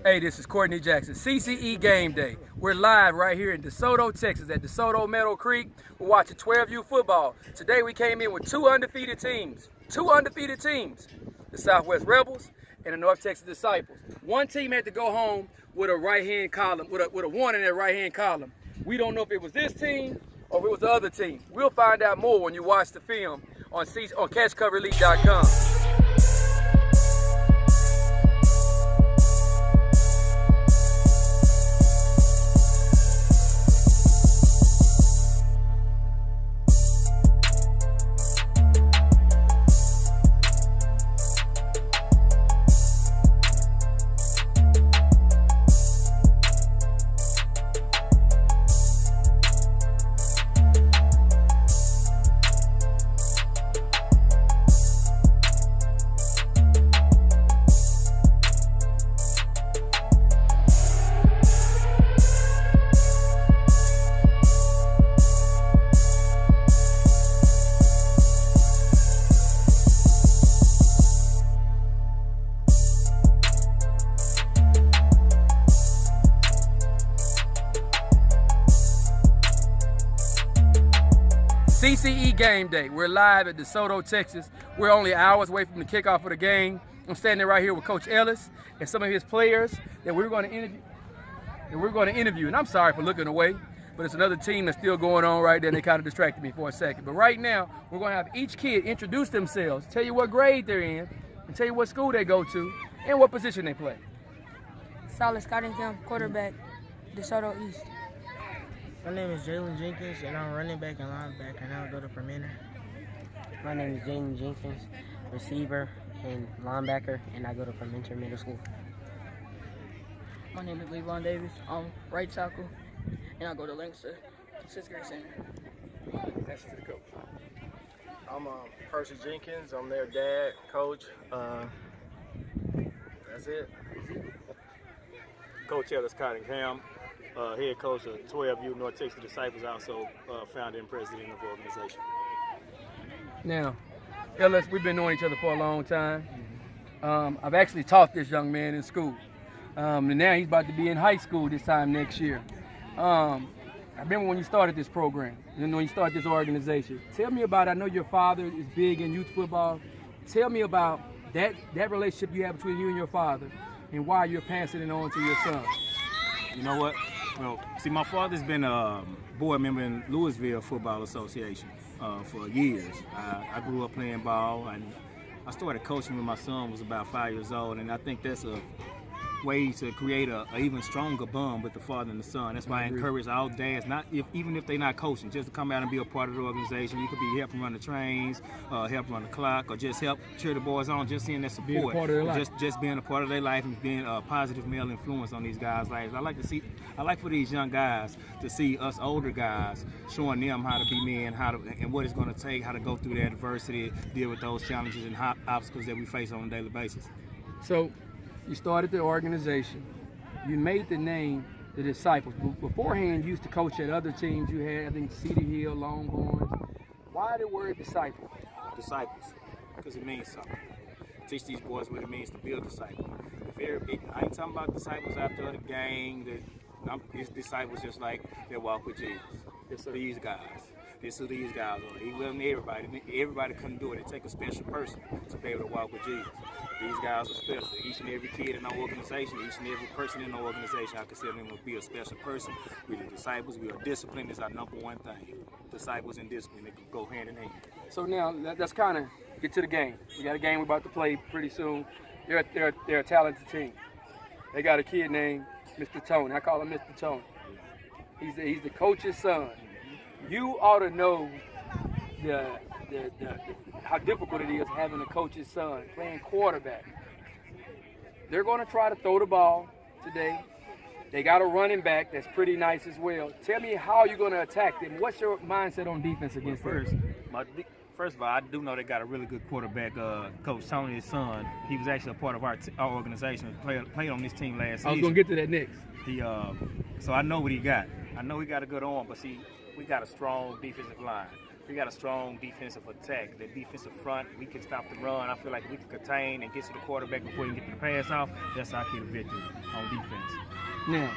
Hey, this is Courtney Jackson, CCE Game Day. We're live right here in DeSoto, Texas at DeSoto Meadow Creek. We're watching 12U football. Today we came in with two undefeated teams. The Southwest Rebels and the North Texas Disciples. One team had to go home with a right-hand column, with a 1 in their right-hand column. We don't know if it was this team or if it was the other team. We'll find out more when you watch the film on CatchCoverElite.com. CCE Game Day. We're live at DeSoto, Texas. We're only hours away from the kickoff of the game. I'm standing right here with Coach Ellis and some of his players that we're going to interview. And I'm sorry for looking away, but it's another team that's still going on right there. And they kind of distracted me for a second. But right now, we're going to have each kid introduce themselves, tell you what grade they're in, and tell you what school they go to and what position they play. Silas Cottingham, quarterback, DeSoto East. My name is Jalen Jenkins, and I'm running back and linebacker, and I'll go to Permenter. My name is Jaden Jenkins, receiver and linebacker, and I go to Permenter Middle School. My name is Levon Davis. I'm right tackle, and I go to Lancaster 6th grade center. That's to the coach. I'm Percy Jenkins. I'm their dad, coach. That's it. Coach Ellis Cottingham, head coach of 12U North Texas Disciples, also founder and president of the organization. Now, Ellis, we've been knowing each other for a long time. I've actually taught this young man in school. And now he's about to be in high school this time next year. I remember when you started this program, when you started this organization. Tell me about, I know your father is big in youth football. Tell me about that relationship you have between you and your father and why you're passing it on to your son. You know what? Well, see, my father's been a board member in Louisville Football Association for years. I grew up playing ball, and I started coaching when my son was about 5 years old, and I think that's a way to create a even stronger bond with the father and the son. That's why I encourage all dads, even if they're not coaching, just to come out and be a part of the organization. You could be helping run the trains, help run the clock, or just help cheer the boys on, just seeing that support. Being a part of their life. Just being a part of their life and being a positive male influence on these guys' lives. I like for these young guys to see us older guys showing them how to be men, and what it's going to take, how to go through that adversity, deal with those challenges and obstacles that we face on a daily basis. So, you started the organization. You made the name the Disciples. Beforehand, you used to coach at other teams you had, I think Cedar Hill, Longhorns. Why the word disciple? Disciples, because it means something. Teach these boys what it means to be a disciple. I ain't talking about disciples after the gang. It's disciples just like that walk with Jesus. It's these guys. This is who these guys are. He wasn't everybody. Everybody couldn't do it. It takes a special person to be able to walk with Jesus. These guys are special. Each and every kid in our organization, each and every person in our organization, I consider them to be a special person. We're the disciples. We are discipline is our number one thing. Disciples and discipline, they can go hand in hand. So now, let's kind of get to the game. We got a game we're about to play pretty soon. They're a talented team. They got a kid named Mr. Tony. I call him Mr. Tony. He's the coach's son. You ought to know how difficult it is having a coach's son playing quarterback. They're going to try to throw the ball today. They got a running back that's pretty nice as well. Tell me how you're going to attack them. What's your mindset on defense against them? First of all, I do know they got a really good quarterback, Coach Tony, his son. He was actually a part of our organization, played on this team last season. I was going to get to that next. So I know what he got. I know he got a good arm, but see, we got a strong defensive line. we got a strong defensive attack. The defensive front, we can stop the run. I feel like we can contain and get to the quarterback before you get the pass off. That's our key to victory on defense. Now,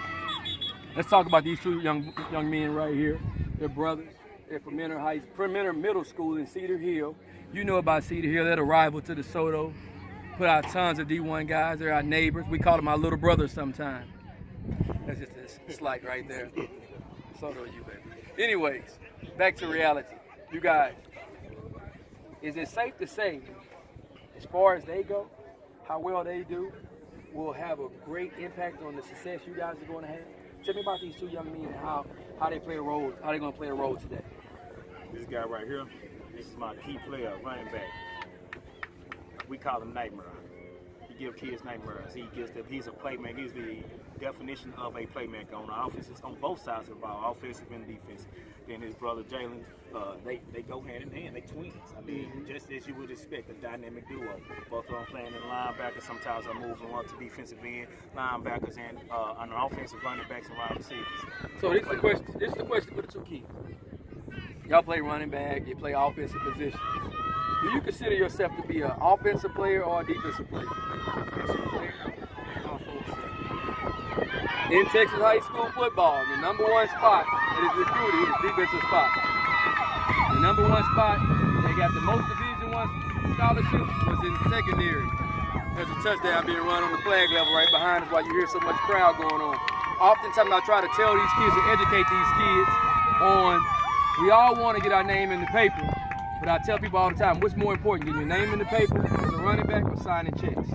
let's talk about these two young men right here. They're brothers. They're from Mentor Middle School in Cedar Hill. You know about Cedar Hill. They're the rival to DeSoto. Put out tons of D1 guys. They're our neighbors. We call them our little brothers sometimes. That's just a slight right there. DeSoto, you baby. Anyways, back to reality. You guys, is it safe to say, as far as they go, how well they do will have a great impact on the success you guys are going to have? Tell me about these two young men and how they play a role, how they're going to play a role today. This guy right here, this is my key player, running back. We call him Nightmare. He gives kids nightmares. He's a playmaker. He's the definition of a playmaker on the offense. It's on both sides of the ball, offensive and defense. Then his brother Jalen, they go hand in hand. They twins. I mean, just as you would expect, a dynamic duo. Both of them playing in linebackers. Sometimes I move them up to defensive end, linebackers, and on the offensive running backs and wide receivers. So this is the question. This is the question for the two kids. Y'all play running back. You play offensive positions. Do you consider yourself to be an offensive player or a defensive player? Offensive player, In Texas high school football, the number one spot that is recruited is defensive spot. The number one spot, they got the most Division I scholarships was in secondary. There's a touchdown being run on the flag level right behind us while you hear so much crowd going on. Oftentimes I try to tell these kids and educate these kids on, we all want to get our name in the paper, but I tell people all the time, what's more important, getting your name in the paper as a running back or signing checks?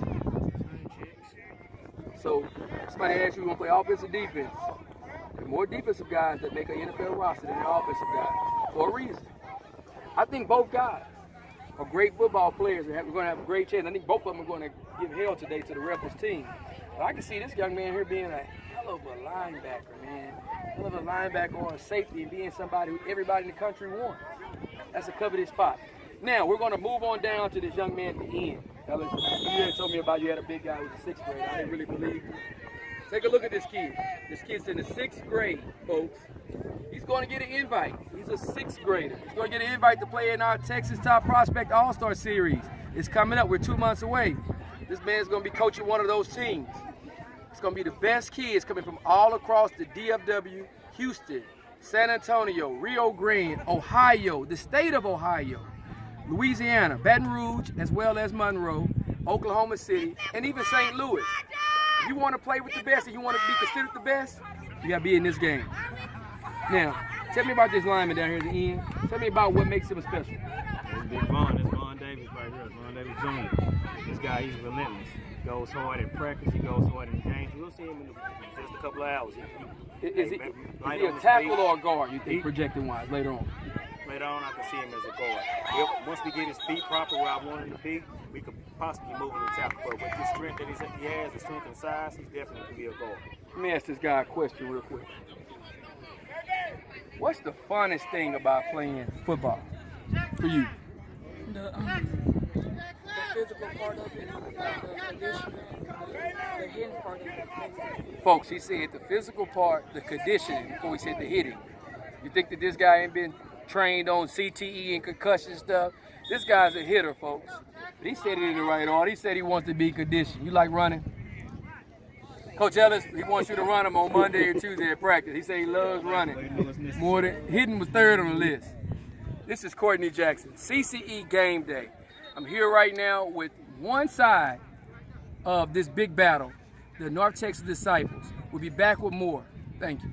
So somebody asks you, you want to play offense or defense? There are more defensive guys that make an NFL roster than the offensive guys, for a reason. I think both guys are great football players and we're going to have a great chance. I think both of them are going to give hell today to the Rebels team. But I can see this young man here being a hell of a linebacker, man. Hell of a linebacker or a safety and being somebody who everybody in the country wants. That's a coveted spot. Now, we're going to move on down to this young man at the end. Ellis, you had told me about you had a big guy who was a 6th grader. I didn't really believe you. Take a look at this kid. This kid's in the 6th grade, folks. He's going to get an invite. He's a 6th grader. He's going to get an invite to play in our Texas Top Prospect All-Star Series. It's coming up. We're 2 months away. This man's going to be coaching one of those teams. It's going to be the best kids coming from all across the DFW, Houston, San Antonio, Rio Grande, Ohio, the state of Ohio, Louisiana, Baton Rouge, as well as Monroe, Oklahoma City, and even St. Louis. If you want to play with the best and you want to be considered the best, you got to be in this game. Now, tell me about this lineman down here at the end. Tell me about what makes him special. It's Big Vaughn. It's Vaughn Davis right here. It's Vaughn Davis Jr. This guy, he's relentless. He goes hard in practice. He goes hard in the games. We'll see him in just a couple of hours. Is he a tackle or a guard, you think, projecting-wise, later on? Later on, I can see him as a guard. Once we get his feet proper where I want him to be, we could possibly move him to tackle. But with the strength that he has, the strength and size, he's definitely going to be a guard. Let me ask this guy a question real quick. What's the funnest thing about playing football for you? The physical part of it, the conditioning, the hitting part of it. Folks, he said the physical part, the conditioning, before he said the hitting. You think that this guy ain't been trained on CTE and concussion stuff? This guy's a hitter, folks. But he said it in the right order. He said he wants to be conditioned. You like running? Coach Ellis, he wants you to run him on Monday or Tuesday at practice. He said he loves running. More than hitting was 3rd on the list. This is Courtney Jackson, CCE Game Day. I'm here right now with one side of this big battle, the North Texas Disciples. We'll be back with more. Thank you.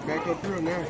Back up through now.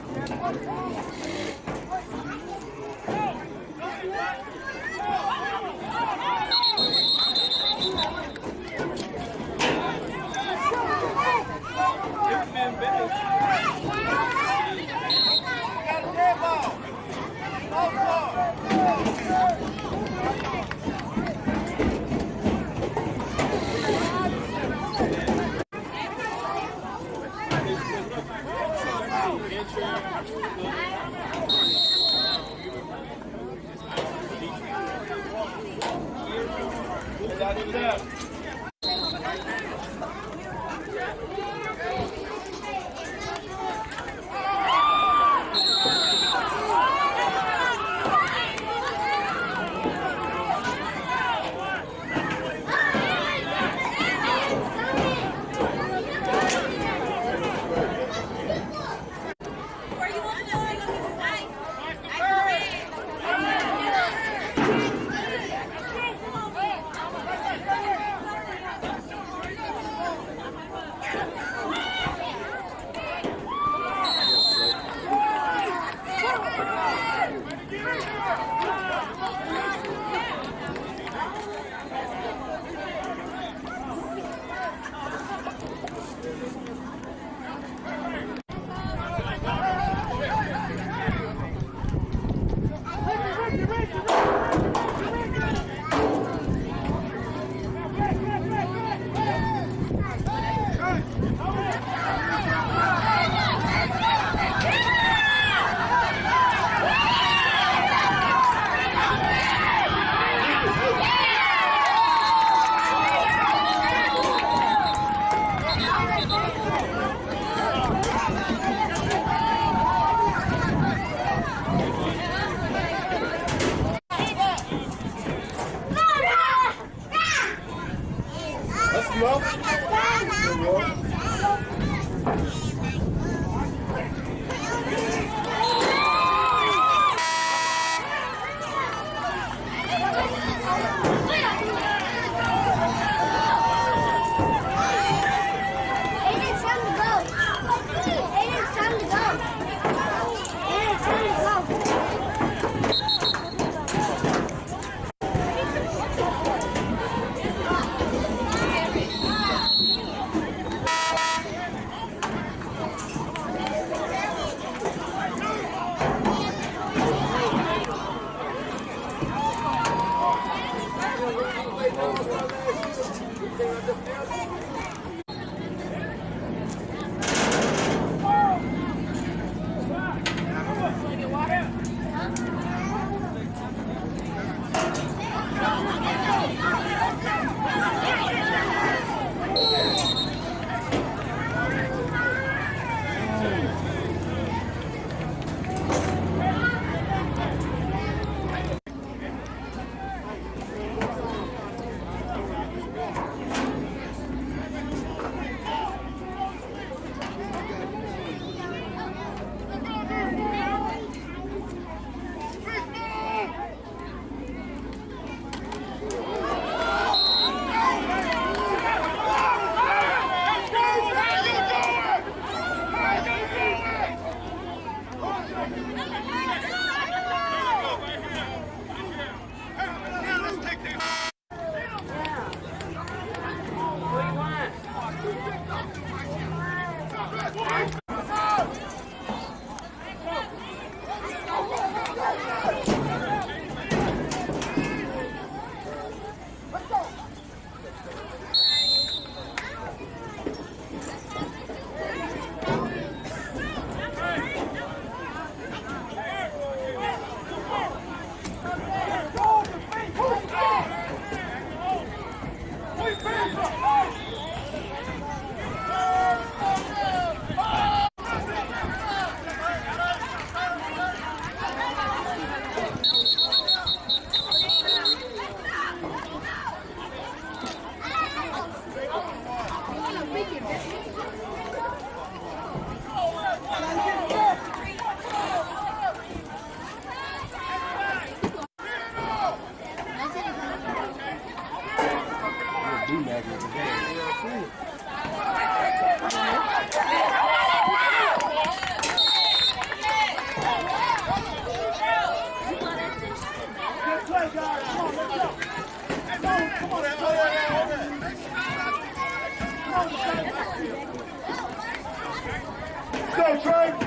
Go, Trey!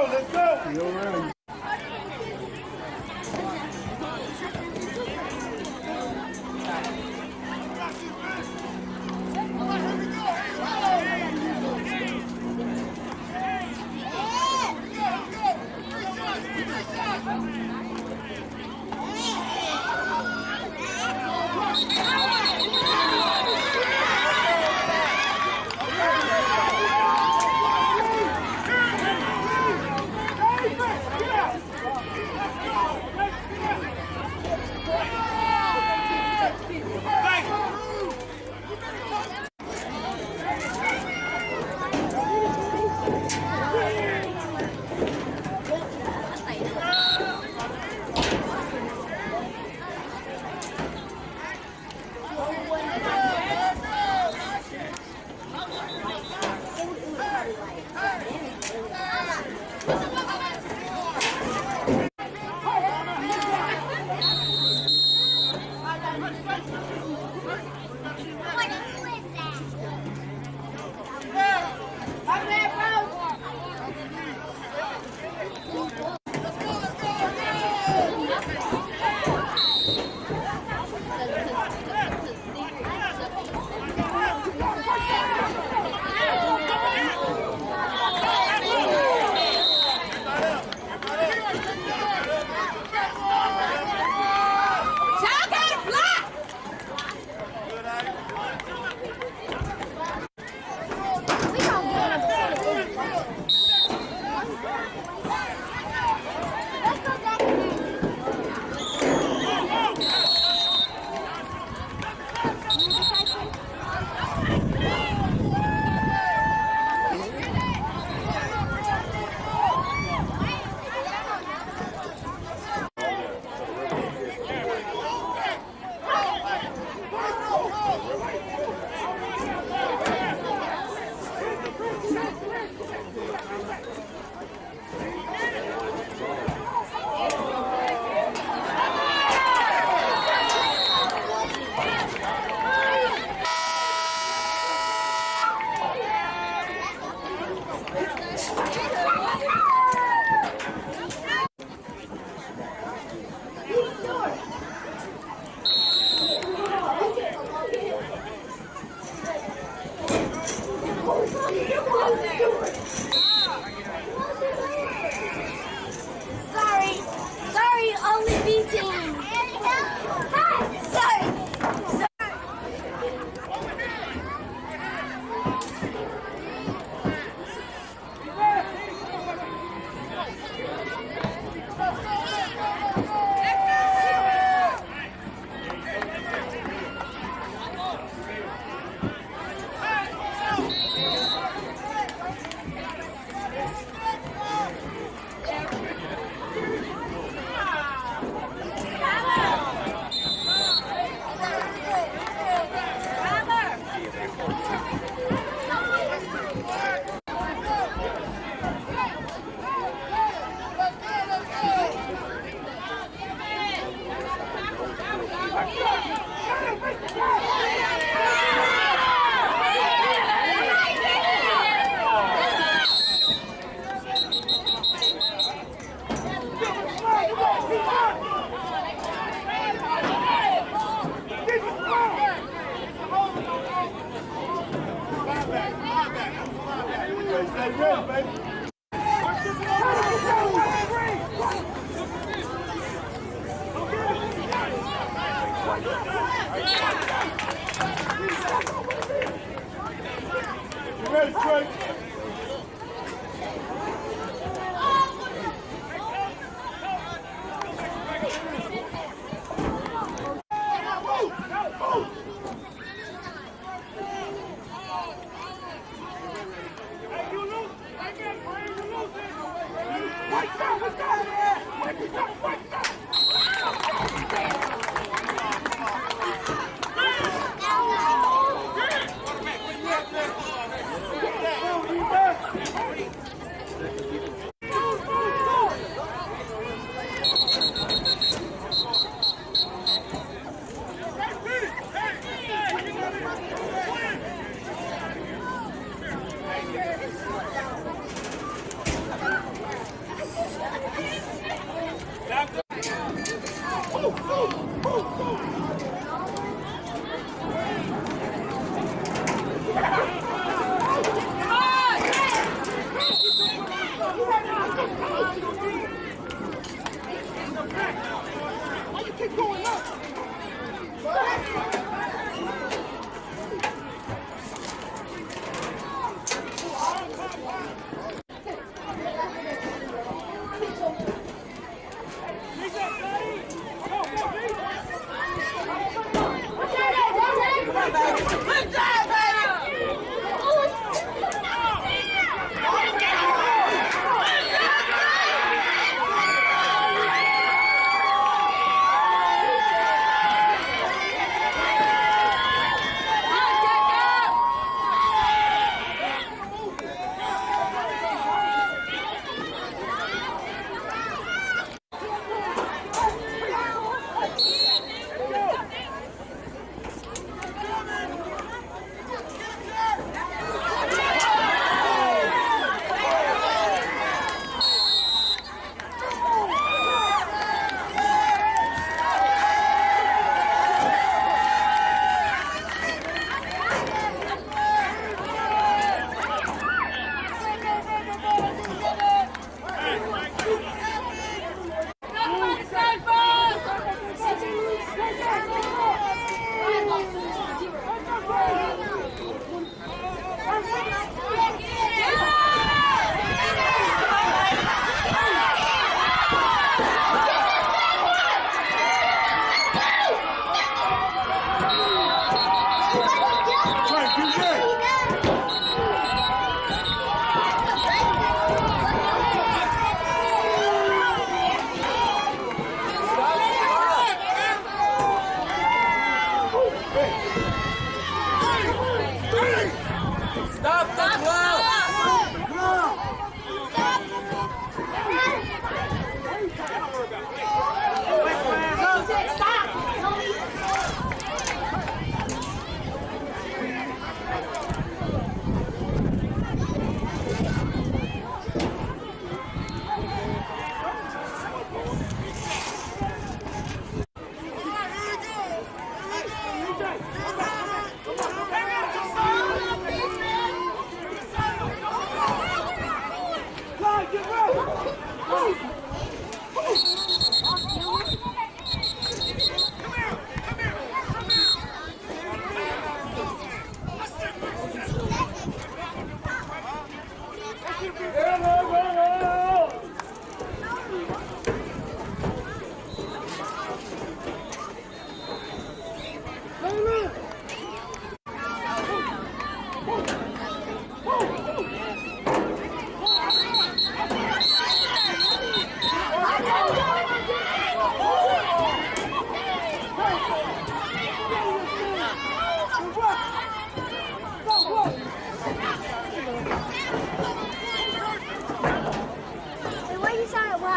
Let's go. Stay ready, baby. You ready, Trey?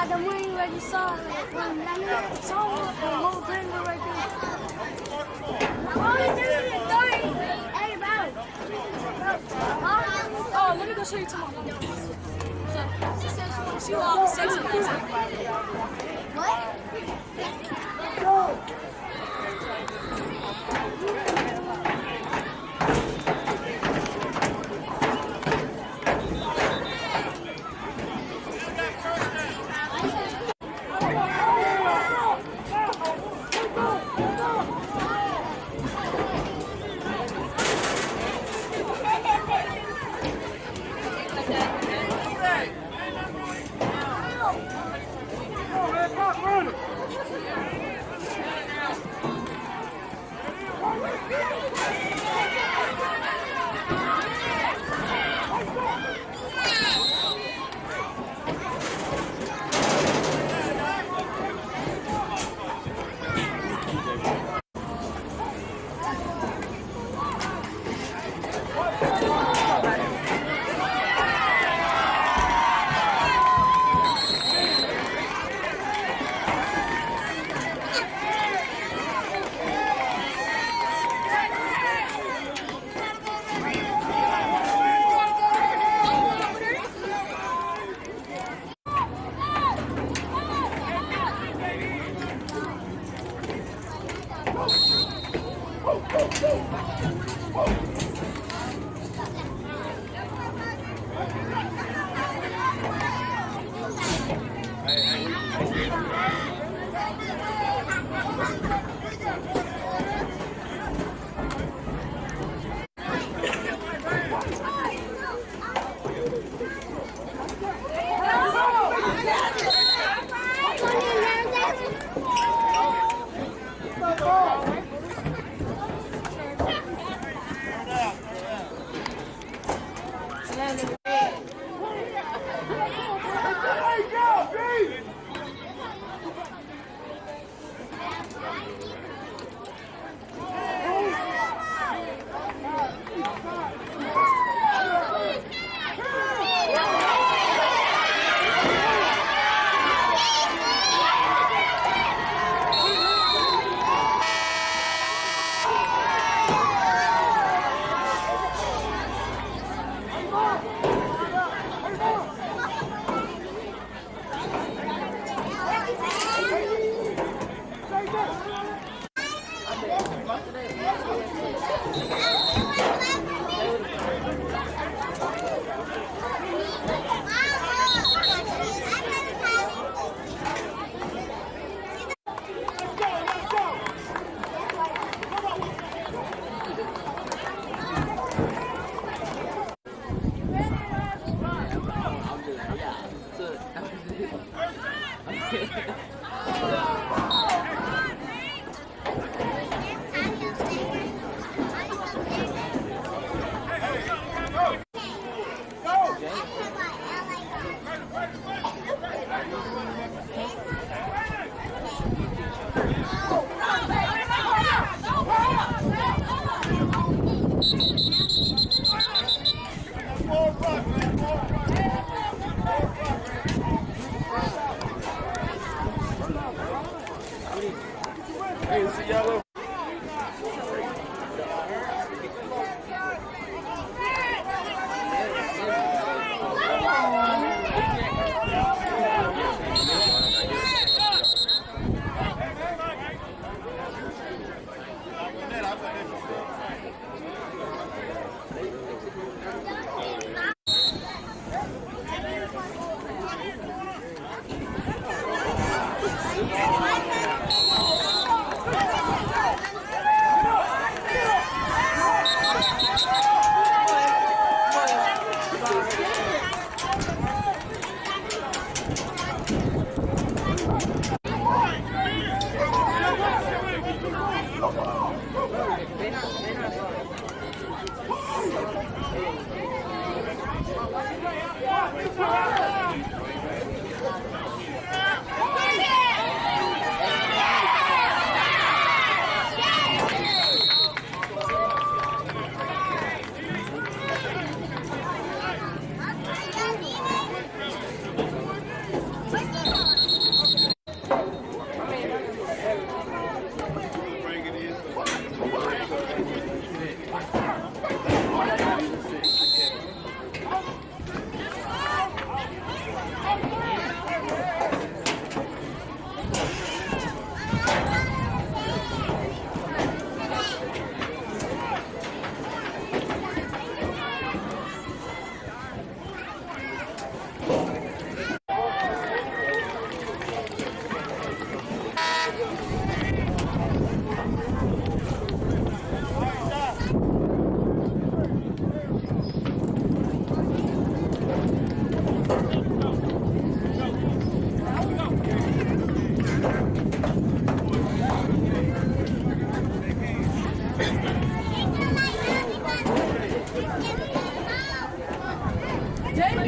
The one you already saw, saw the whole thing right there. Hey, oh, let me go show you tomorrow. See all the sexy guys. What?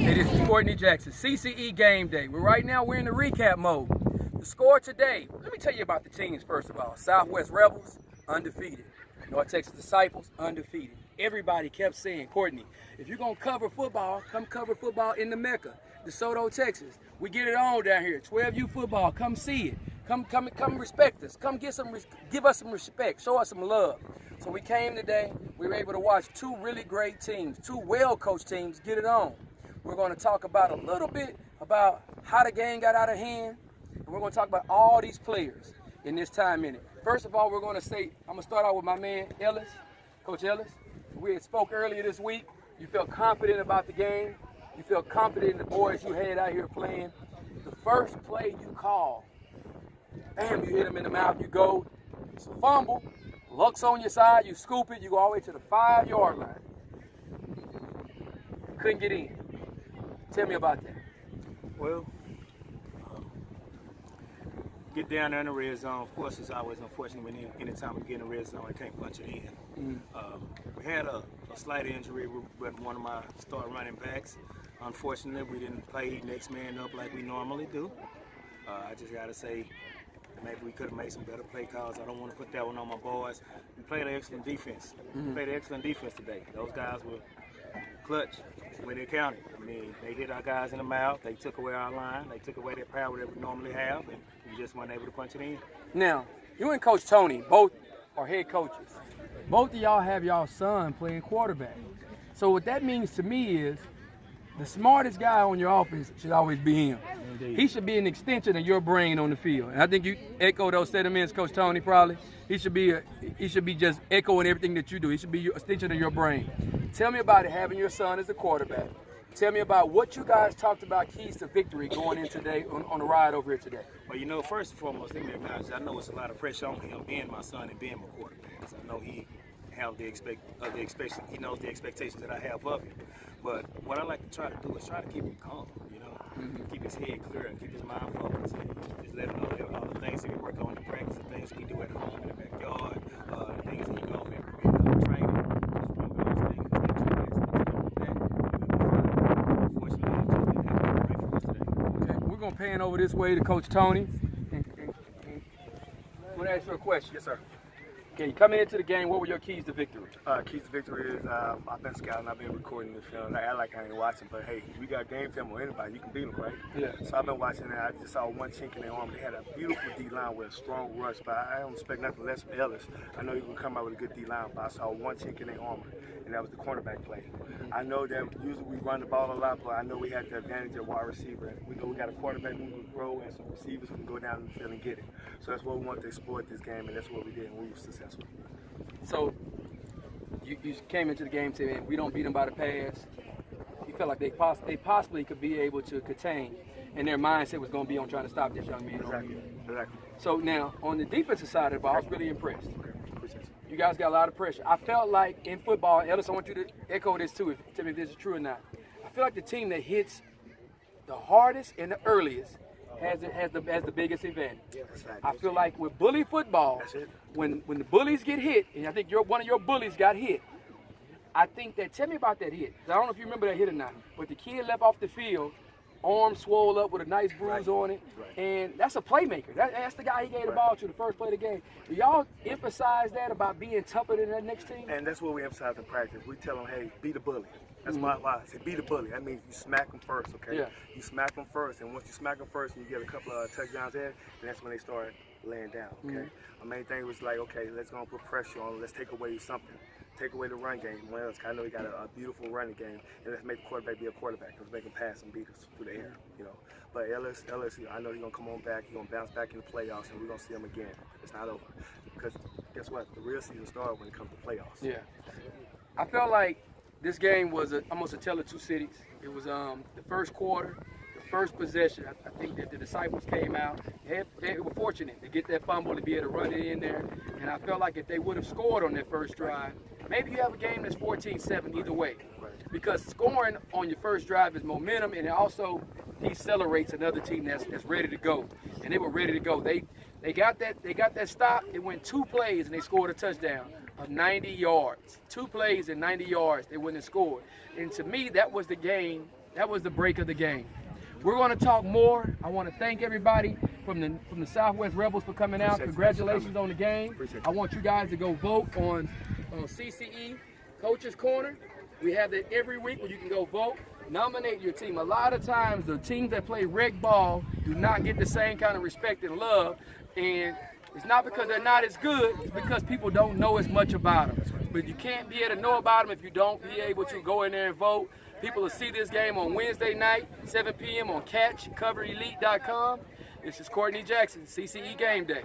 Hey, this is Courtney Jackson, CCE game day. Right now we're in the recap mode. The score today, let me tell you about the teams first of all. Southwest Rebels, undefeated. North Texas Disciples, undefeated. Everybody kept saying, Courtney, if you're going to cover football, come cover football in the Mecca, DeSoto, Texas. We get it on down here. 12U football, come see it. Come respect us. Come give us some respect. Show us some love. So we came today. We were able to watch two really great teams, two well-coached teams get it on. We're going to talk about a little bit about how the game got out of hand. And we're going to talk about all these players in this time minute. First of all, we're going to say, I'm going to start out with my man, Ellis, Coach Ellis. we had spoke earlier this week. You felt confident about the game. You felt confident in the boys you had out here playing. The first play you call, bam, you hit them in the mouth, you go. It's a fumble. Luck's on your side, you scoop it, you go all the way to the 5-yard line. Couldn't get in. Tell me about that. Well, get down there in the red zone. Of course, it's always unfortunate when anytime we get in the red zone, I can't punch it in. We had a slight injury with one of my star running backs. Unfortunately, we didn't play next man up like we normally do. I just got to say, maybe we could have made some better play calls. I don't want to put that one on my boys. We played an excellent defense. We played an excellent defense today. Those guys were clutch when they counted. I mean, they hit our guys in the mouth. They took away our line. They took away that power that we normally have, and we just weren't able to punch it in. Now, you and Coach Tony both are head coaches. Both of y'all have y'all son playing quarterback. So what that means to me is the smartest guy on your offense should always be him. Indeed. He should be an extension of your brain on the field. And I think you echo those sentiments, Coach Tony, probably. He should be just echoing everything that you do. He should be an extension of your brain. Tell me about it, having your son as a quarterback. Tell me about what you guys talked about keys to victory going in today on the ride over here today. Well, you know, first and foremost, let me acknowledge, I know it's a lot of pressure on him being my son and being my quarterback. I know he knows the expectations that I have of him. But what I like to try to do is try to keep him calm, you know, keep his head clear and keep his mind focused, and just let him know that all the things that we work on in practice, the things we do at home in the backyard, the things that he go in training. Just remember those things, stay true to that. Unfortunately, it just didn't happen right for us today. Okay, we're gonna pan over this way to Coach Tony. I want to ask you a question. Yes, sir. Okay, coming into the game, what were your keys to victory? Keys to victory is I've been scouting, I've been recording this film. I act like I ain't watching, but hey, we got game film on anybody, you can beat them, right? Yeah. So I've been watching and I just saw one chink in their arm. They had a beautiful D-line with a strong rush, but I don't expect nothing less from Ellis. I know he can come out with a good D-line, but I saw one chink in their armor, and that was the cornerback play. I know that usually we run the ball a lot, but I know we had the advantage of wide receiver. We know we got a quarterback who can grow and some receivers who can go down the field and get it. So that's what we want to exploit this game, and that's what we did, and we were successful. So you came into the game saying we don't beat them by the pass. You felt like they possibly could be able to contain, and their mindset was going to be on trying to stop this young man. Exactly. So now on the defensive side of the ball, I was really impressed. Appreciate you. You guys got a lot of pressure. I felt like in football, Ellis, I want you to echo this too, tell me if this is true or not. I feel like the team that hits the hardest and the earliest has the biggest advantage. I feel like with bully football, when the bullies get hit, and I think one of your bullies got hit, I think that, tell me about that hit. I don't know if you remember that hit or not, but the kid left off the field, arm swole up with a nice bruise on it, and that's a playmaker. That's the guy he gave the ball to the first play of the game. Do y'all emphasize that about being tougher than that next team? And that's what we emphasize in practice. We tell them, hey, be the bully. That's why I say be the bully. That means you smack them first, okay? Yeah. You smack them first, and once you smack them first and you get a couple of touchdowns in, and that's when they start laying down, okay? The main thing was like, okay, let's go and put pressure on them. Let's take away something. Take away the run game. Well, I know he got a beautiful running game, and let's make the quarterback be a quarterback. Let's make him pass and beat us through the air, you know. But Ellis, I know he's going to come on back. He's going to bounce back in the playoffs, and we're going to see him again. It's not over. Because guess what? The real season starts when it comes to playoffs. Yeah. I felt like this game was almost a tale of two cities. It was the first quarter, the first possession. I think that the disciples came out. They were fortunate to get that fumble, to be able to run it in there. And I felt like if they would have scored on that first drive, maybe you have a game that's 14-7 either way. Because scoring on your first drive is momentum, and it also decelerates another team that's ready to go. And they were ready to go. They got that stop. It went 2 plays and they scored a touchdown of 90 yards. 2 plays and 90 yards. They went and scored. And to me, that was the game. That was the break of the game. We're going to talk more. I want to thank everybody from the Southwest Rebels for coming out. Congratulations on the game. I want you guys to go vote on CCE Coach's Corner. We have that every week where you can go vote. Nominate your team. A lot of times the teams that play rec ball do not get the same kind of respect and love, and it's not because they're not as good, it's because people don't know as much about them. But you can't be able to know about them if you don't be able to go in there and vote. People will see this game on Wednesday night, 7 p.m. on CatchCoverElite.com. This is Courtney Jackson, CCE Game Day.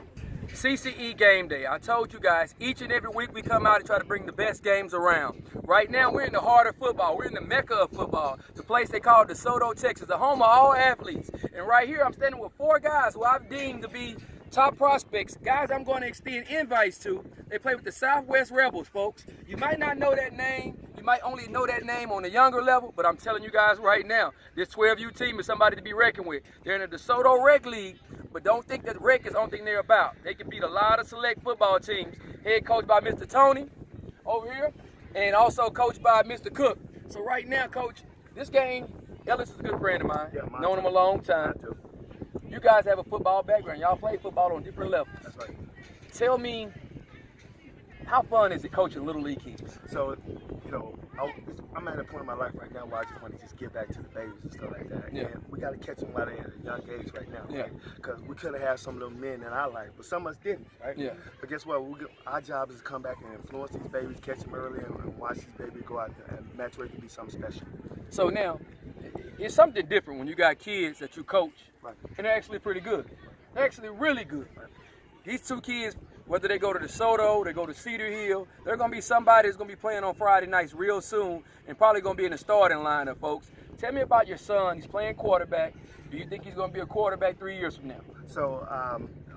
CCE game day. I told you guys, each and every week we come out and try to bring the best games around. Right now, we're in the heart of football. We're in the mecca of football, the place they call DeSoto, Texas, the home of all athletes. And right here, I'm standing with 4 guys who I've deemed to be top prospects, guys I'm going to extend invites to. They play with the Southwest Rebels, folks. You might not know that name. You might only know that name on a younger level, but I'm telling you guys right now, this 12U team is somebody to be reckoned with. They're in the DeSoto Rec League, but don't think that rec is the only thing they're about. They can beat a lot of select football teams, head coached by Mr. Tony over here, and also coached by Mr. Cook. So right now, Coach, this game, Ellis is a good friend of mine. Yeah, known him a long time. You guys have a football background. Y'all play football on different levels. That's right. Tell me, how fun is it coaching Little League kids? So, you know, I'm at a point in my life right now where I just want to just give back to the babies and stuff like that. Yeah. And we got to catch them while they're at a young age right now. Yeah. Because we could have had some of them men in our life, but some of us didn't, right? Yeah. But guess what? Our job is to come back and influence these babies, catch them early, and watch these babies go out there and maturate to be something special. So now, it's something different when you got kids that you coach, Right. and they're actually pretty good. They're actually really good. These 2 kids, whether they go to DeSoto, they go to Cedar Hill, they're going to be somebody that's going to be playing on Friday nights real soon and probably going to be in the starting lineup, folks. Tell me about your son. He's playing quarterback. Do you think he's going to be a quarterback 3 years from now? So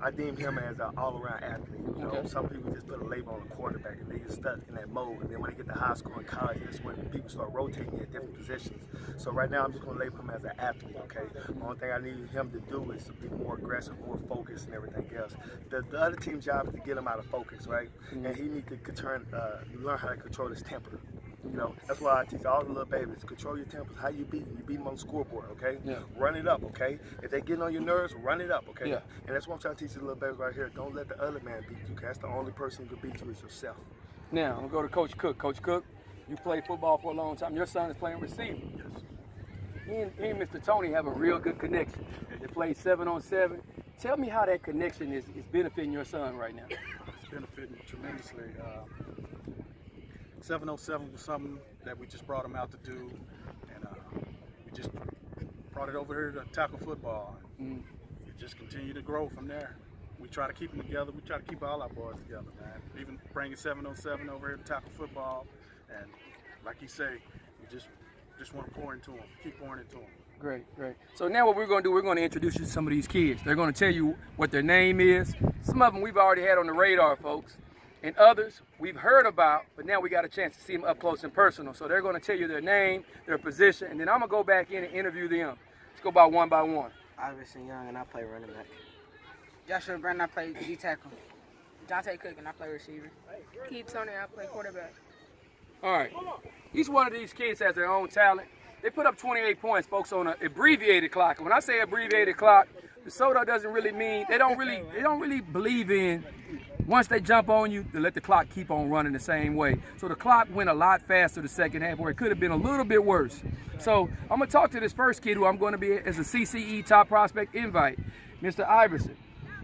I deem him as an all-around athlete. You know, Okay. some people just put a label on a quarterback and they get stuck in that mode. And then when they get to high school and college, that's when people start rotating at different positions. So right now, I'm just going to label him as an athlete. Okay. The only thing I need him to do is to be more aggressive, more focused, and everything else. The other team's job is to get him out of focus, right? Mm-hmm. And he needs to learn how to control his temper. You know, that's why I teach all the little babies, control your tempers. How you beat them? You beat them on the scoreboard, okay? Yeah. Run it up, okay? If they getting on your nerves, run it up, okay? Yeah. And that's what I'm trying to teach the little babies right here. Don't let the other man beat you, okay? That's the only person who can beat you is yourself. Now, I'm going to go to Coach Cook. Coach Cook, you played football for a long time. Your son is playing receiver. He and Mr. Tony have a real good connection. They play 7-on-7. Tell me how that connection is benefiting your son right now. It's benefiting tremendously. 707 was something that we just brought him out to do, and we just brought it over here to tackle football. Mm-hmm. It just continued to grow from there. We try to keep them together. We try to keep all our boys together, man. Even bringing 707 over here to tackle football, and like you say, we just want to pour into them, keep pouring into them. Great, great. So now what we're going to do, we're going to introduce you to some of these kids. They're going to tell you what their name is. Some of them we've already had on the radar, folks. And others we've heard about, but now we got a chance to see them up close and personal. So they're going to tell you their name, their position, and then I'm going to go back in and interview them. Let's go by one. Iverson Young, and I play running back. Joshua Brandon, I play D tackle. Dante Cook, and I play receiver. Keith Tony, I play quarterback. All right. Each one of these kids has their own talent. They put up 28 points, folks, on an abbreviated clock. And when I say abbreviated clock, DeSoto doesn't really mean, they don't really believe in, once they jump on you, to let the clock keep on running the same way. So the clock went a lot faster the second half, where it could have been a little bit worse. So I'm going to talk to this first kid who I'm going to be as a CCE top prospect invite, Mr. Iverson.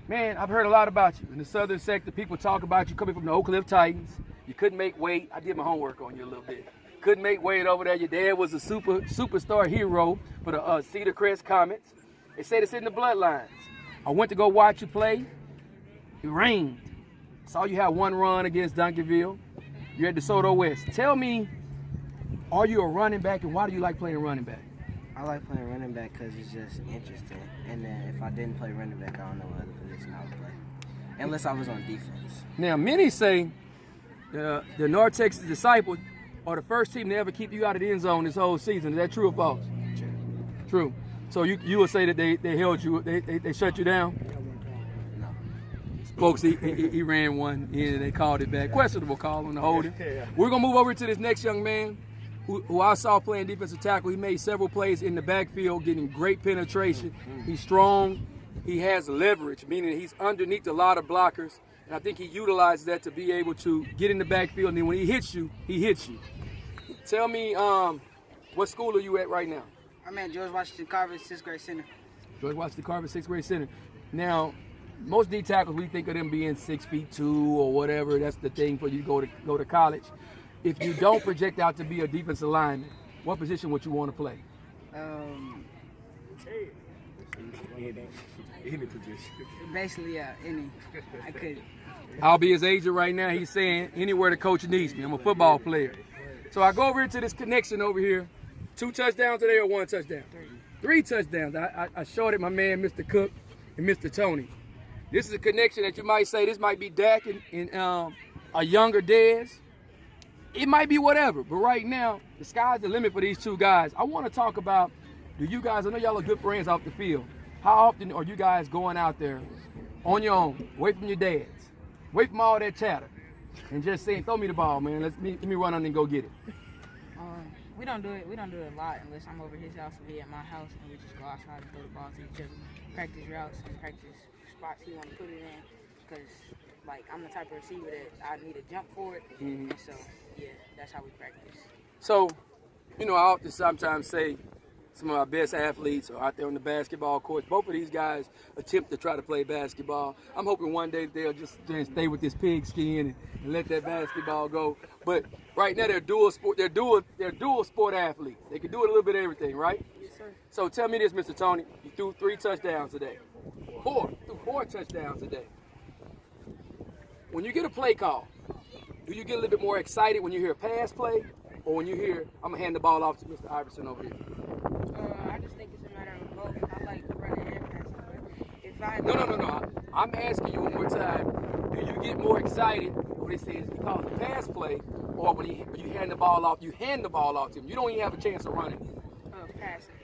Man, I've heard a lot about you. In the southern sector, people talk about you coming from the Oak Cliff Titans. You couldn't make weight. I did my homework on you a little bit. Couldn't make weight over there. Your dad was a superstar hero for the Cedar Crest Comets. They said it's in the bloodlines. I went to go watch you play. It rained. Saw you have one run against Duncanville. You're at DeSoto West. Tell me, are you a running back, and why do you like playing running back? I like playing running back because it's just interesting. And then if I didn't play running back, I don't know what other position I would play. Unless I was on defense. Now, many say the North Texas Disciples are the first team to ever keep you out of the end zone this whole season. Is that true or false? True. True. So you would say that they held you, they shut you down? No. Folks, he ran one in and they called it back. Questionable call on the holding. We're going to move over to this next young man who I saw playing defensive tackle. He made several plays in the backfield, getting great penetration. He's strong. He has leverage, meaning he's underneath a lot of blockers. And I think he utilizes that to be able to get in the backfield. And then when he hits you, he hits you. Tell me, what school are you at right now? I'm at George Washington Carver, 6th grade center. George Washington Carver, 6th grade center. Now, most D tackles, we think of them being 6'2" or whatever. That's the thing for you to go to college. If you don't project out to be a defensive lineman, what position would you want to play? Any position. Basically, yeah, any. I could. I'll be his agent right now. He's saying anywhere the coach needs me. I'm a football player. So I go over into this connection over here. 2 touchdowns today or 1 touchdown? 3 touchdowns. I showed it my man, Mr. Cook and Mr. Tony. This is a connection that you might say this might be Dak and a younger Dez. It might be whatever, but right now, the sky's the limit for these 2 guys. I want to talk about, do you guys, I know y'all are good friends off the field. How often are you guys going out there on your own, away from your dads, away from all that chatter, and just saying, throw me the ball, man, let me run on and go get it? We don't do it a lot unless I'm over his house or he at my house, and we just go outside and throw the ball to each other, practice routes and practice spots he want to put it in, because like I'm the type of receiver that I need to jump for it, and so yeah, that's how we practice. So, you know, I often sometimes say some of our best athletes are out there on the basketball court. Both of these guys attempt to try to play basketball. I'm hoping one day they'll just stay with this pigskin and let that basketball go. But right now they're dual sport. They're dual sport athletes. They can do it a little bit of everything, right? Yes, sir. So tell me this, Mr. Tony. You threw 3 touchdowns today. 4 touchdowns today. When you get a play call, do you get a little bit more excited when you hear a pass play, or when you hear, I'm going to hand the ball off to Mr. Iverson over here? I just think it's a matter of both. I like running and passing. If I No. I'm asking you one more time. Do you get more excited when it says he calls a pass play, or when you hand the ball off to him? You don't even have a chance of running. Passing.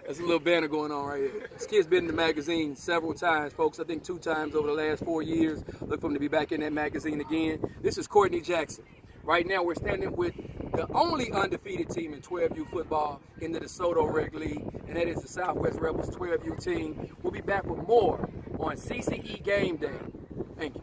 There's a little banner going on right here. This kid's been in the magazine several times, folks. I think 2 times over the last 4 years. Look for him to be back in that magazine again. This is Courtney Jackson. Right now, we're standing with the only undefeated team in 12U football in the DeSoto Reg League, and that is the Southwest Rebels 12U team. We'll be back with more on CCE Game Day. Thank you.